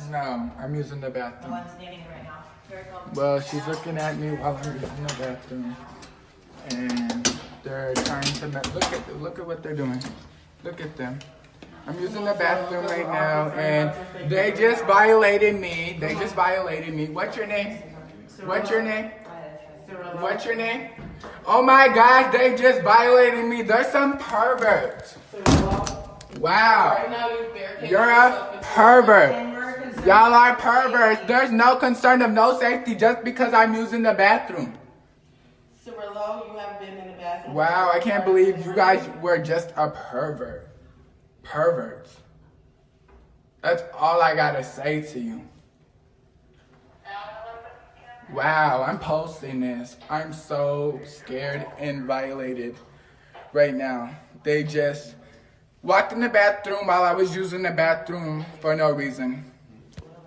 No, I'm using the bathroom. No one's knitting right now. Very cold. Well, she's looking at me while I'm using the bathroom. And they're trying to look at what they're doing. Look at them. I'm using the bathroom right now, and they just violated me. They just violated me. What's your name? What's your name? What's your name? Oh my gosh, they just violated me. There's some perverts. Wow. You're a pervert. Y'all are perverts. There's no concern of no safety just because I'm using the bathroom. Cirillo, you have been in the bathroom. Wow, I can't believe you guys were just a pervert. Perverts. That's all I gotta say to you. Wow, I'm posting this. I'm so scared and violated right now. They just walked in the bathroom while I was using the bathroom for no reason.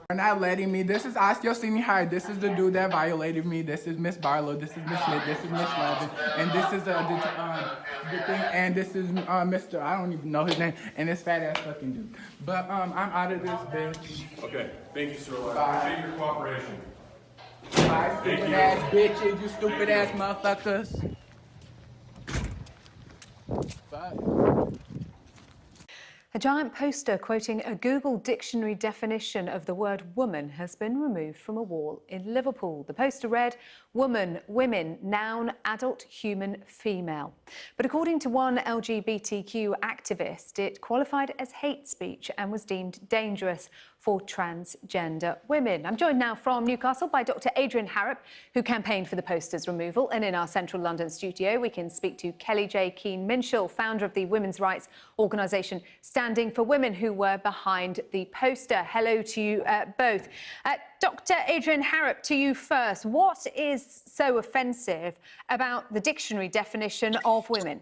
They're not letting me. This is Osceola Senior High. This is the dude that violated me. This is Miss Barlow. This is Miss Smith. This is Miss Levin. And this is the thing. And this is Mr. I don't even know his name. And this fat ass fucking dude. But I'm out of this bitch. Okay, thank you, sir. I appreciate your cooperation. Bye, stupid ass bitches. You stupid ass motherfuckers. Bye. A giant poster quoting a Google dictionary definition of the word woman has been removed from a wall in Liverpool. The poster read, woman, women, noun, adult, human, female. But according to one LGBTQ activist, it qualified as hate speech and was deemed dangerous for transgender women. I'm joined now from Newcastle by Dr. Adrian Harrop, who campaigned for the poster's removal. And in our central London studio, we can speak to Kelly J. Keane-Minshall, founder of the women's rights organisation Standing for Women, who were behind the poster. Hello to you both. Dr. Adrian Harrop, to you first. What is so offensive about the dictionary definition of women?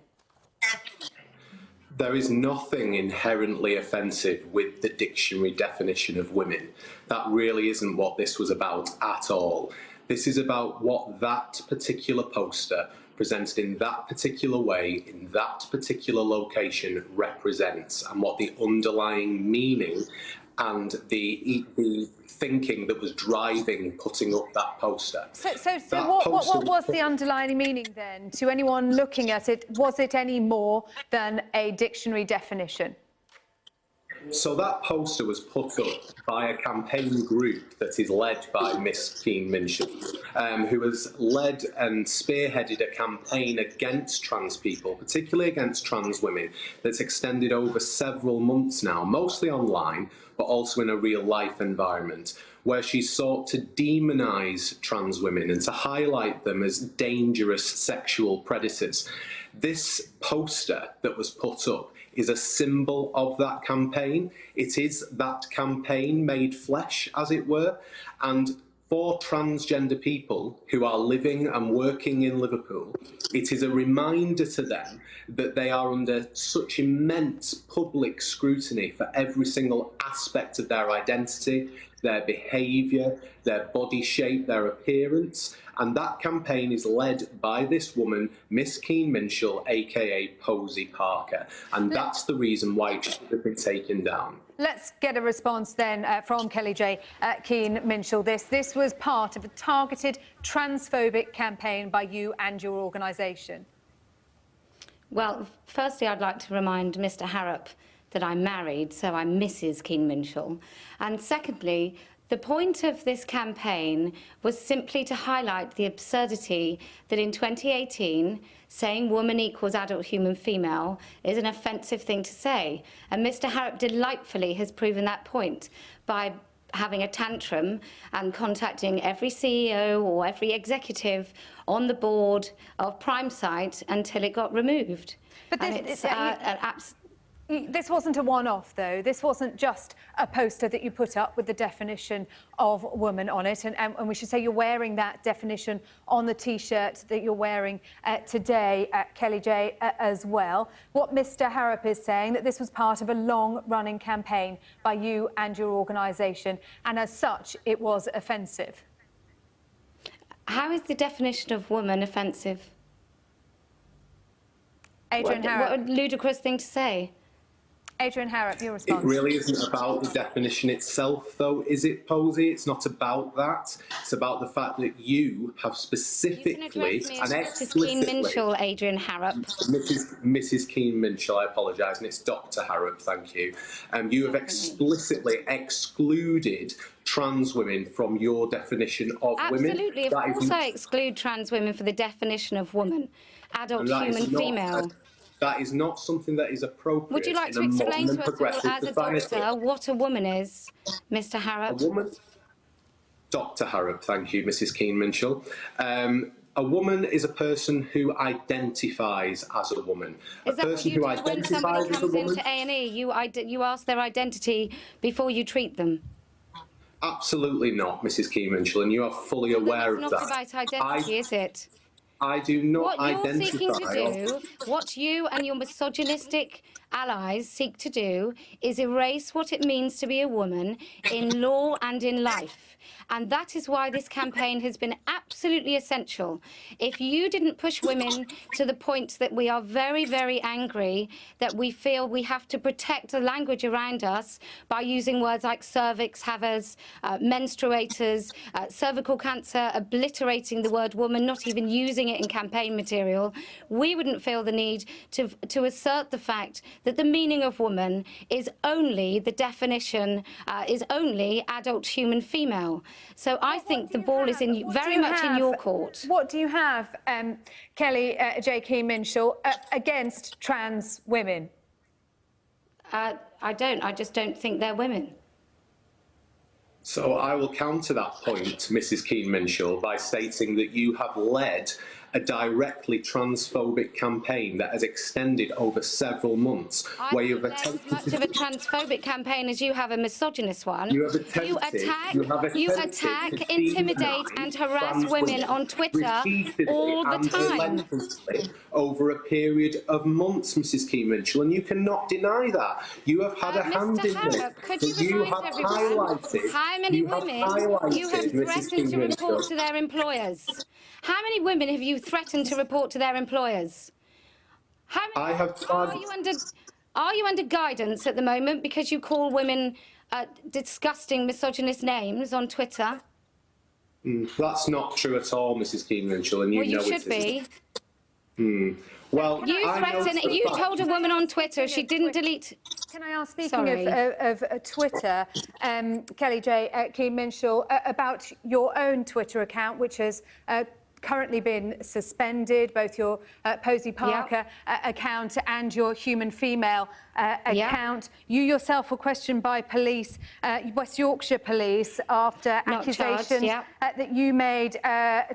There is nothing inherently offensive with the dictionary definition of women. That really isn't what this was about at all. This is about what that particular poster presented in that particular way, in that particular location represents, and what the underlying meaning and the thinking that was driving putting up that poster. So what was the underlying meaning then? To anyone looking at it, was it any more than a dictionary definition? So that poster was put up by a campaign group that is led by Miss Keane-Minshall, who has led and spearheaded a campaign against trans people, particularly against trans women, that's extended over several months now, mostly online, but also in a real-life environment, where she sought to demonise trans women and to highlight them as dangerous sexual predators. This poster that was put up is a symbol of that campaign. It is that campaign made flesh, as it were, and for transgender people who are living and working in Liverpool, it is a reminder to them that they are under such immense public scrutiny for every single aspect of their identity, their behaviour, their body shape, their appearance. And that campaign is led by this woman, Miss Keane-Minshall, aka Posy Parker. And that's the reason why it should have been taken down. Let's get a response then from Kelly J. Keane-Minshall. This was part of a targeted transphobic campaign by you and your organisation. Well, firstly, I'd like to remind Mr. Harrop that I'm married, so I'm Mrs. Keane-Minshall. And secondly, the point of this campaign was simply to highlight the absurdity that in 2018, saying woman equals adult human female is an offensive thing to say. And Mr. Harrop delightfully has proven that point by having a tantrum and contacting every CEO or every executive on the board of PrimeSite until it got removed. But this wasn't a one-off, though. This wasn't just a poster that you put up with the definition of woman on it. And we should say you're wearing that definition on the T-shirt that you're wearing today, Kelly J, as well. What Mr. Harrop is saying, that this was part of a long-running campaign by you and your organisation, and as such, it was offensive. How is the definition of woman offensive? Adrian Harrop. What a ludicrous thing to say. Adrian Harrop, your It response. really isn't about the definition itself, though, is it, Posey? It's not about that. It's about the fact that you have specifically You can address me as and Mrs. Keane explicitly... Minshall, Adrian Harrop. Mrs. Keane Minshall, I apologise, and it's Dr. Harrop, thank you. You have explicitly excluded trans women from your definition of women. Absolutely, of course I exclude trans women for the definition of woman, adult human female. That is not something that is appropriate. Would you like to in a explain modern to and us progressive as a society. doctor what a woman is, Mr. Harrop? A woman, Dr. Harrop, thank you, Mrs. Keane Minshall. A woman is a person who identifies as a woman. Is that what you do when somebody comes into A&E? You ask their identity before you treat them? Absolutely not, Mrs. Keane Minshall, and you are fully aware of that. It's not about identity, is it? I do not identify. What you're seeking to identify. do, what you and your misogynistic allies seek to do, is erase what it means to be a woman in law and in life. And that is why this campaign has been absolutely essential. If you didn't push women to the point that we are very, very angry, that we feel we have to protect the language around us by using words like cervix havers, menstruators, cervical cancer, obliterating the word woman, not even using it in campaign material, we wouldn't feel the need to assert the fact that the meaning of woman is only the definition, is only adult human female. So I think the ball is very much in your court. What do you have, Kelly J. Keane Minshall, against trans women? I don't. I just don't think they're women. So I will counter that point, Mrs. Keane Minshall, by stating that you have led a directly transphobic campaign that has extended over several months. Where you've attempted as much of a transphobic campaign as you have a misogynist one. You have attempted, you attack, intimidate and harass women on Twitter all the time. Over a period of months, Mrs. Keane Minshall, and you cannot deny that. You have had a hand in this. Could you remind everyone how many women you have threatened to report to their employers? How many women have you threatened to report to their employers? How many, are you under guidance at the moment because you call women disgusting misogynist names on Twitter? That's not true at all, Mrs. Keane Minshall, and you know it be. Well, you told a woman on Twitter she didn't delete. Can I ask, speaking of Twitter, Kelly J. Keane Minshall, about your own Twitter account, which has currently been suspended, both your Posey Parker account and your Human Female account. You yourself were questioned by police, West Yorkshire Police, after accusations that you made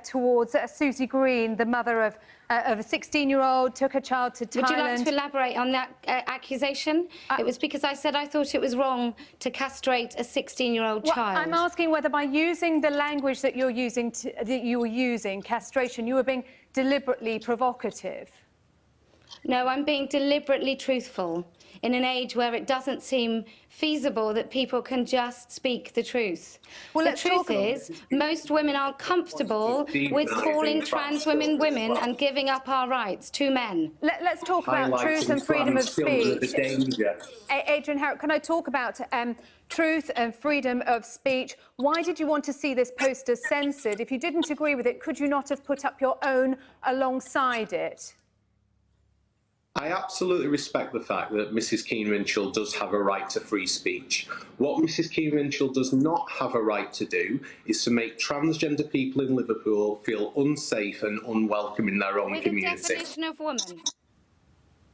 towards Susie Green, the mother of a 16-year-old, took her child to Thailand. Would you like to elaborate on that accusation? It was because I said I thought it was wrong to castrate a 16-year-old child. I'm asking whether by using the language that you're using, castration, you were being deliberately provocative. No, I'm being deliberately truthful in an age where it doesn't seem feasible that people can just speak the truth. Well, the truth is, most women are comfortable with calling trans women women and giving up our rights to men. Let's talk about truth and freedom of speech. Adrian Harrop, can I talk about truth and freedom of speech? Why did you want to see this poster censored? If you didn't agree with it, could you not have put up your own alongside it? I absolutely respect the fact that Mrs. Keane Minshall does have a right to free speech. What Mrs. Keane Minshall does not have a right to do is to make transgender people in Liverpool feel unsafe and unwelcome in their own community. With the definition of woman.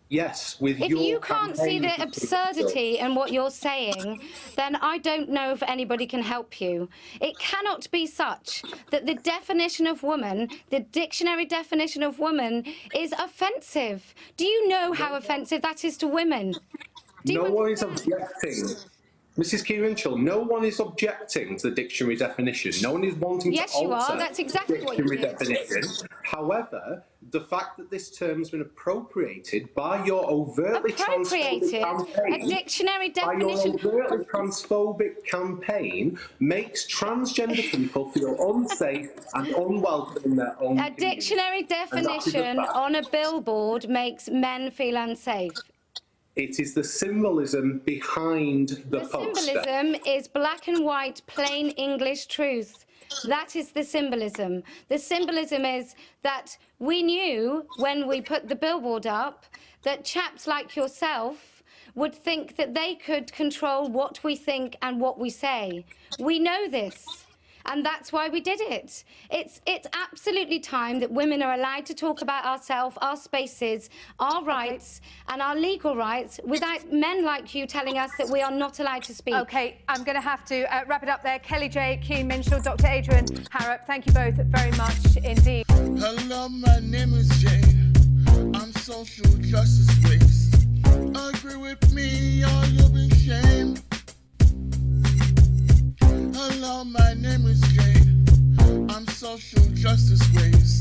Yes, with your If you can't see the absurdity in what you're saying, then I don't know if anybody can help you. It cannot be such that the definition of woman, the dictionary definition of woman, is offensive. Do you know how offensive that is to women? No one is objecting. Mrs. Keane Minshall, no one is objecting to the dictionary definition. No one is wanting to alter you are. That's exactly what you did. Definition. However, the fact that this term has been appropriated by your overtly transphobic campaign, a dictionary definition. By your overtly transphobic campaign makes transgender people feel unsafe and unwelcome in their own community. Dictionary definition on a billboard makes men feel unsafe. It is the symbolism behind the The poster. symbolism is black and white, plain English truth. That is the symbolism. The symbolism is that we knew when we put the billboard up that chaps like yourself would think that they could control what we think and what we say. We know this. And that's why we did it. It's absolutely time that women are allowed to talk about ourselves, our spaces, our rights and our legal rights without men like you telling us that we are not allowed to speak. OK, I'm going to have to wrap it up there. Kelly J, Keane Minshall, Dr Adrian Harrop, thank you both very much indeed. Hello, my name is Jane. I'm social justice waste. Agree with me or you'll be shamed. Hello, my name is Jane. I'm social justice waste.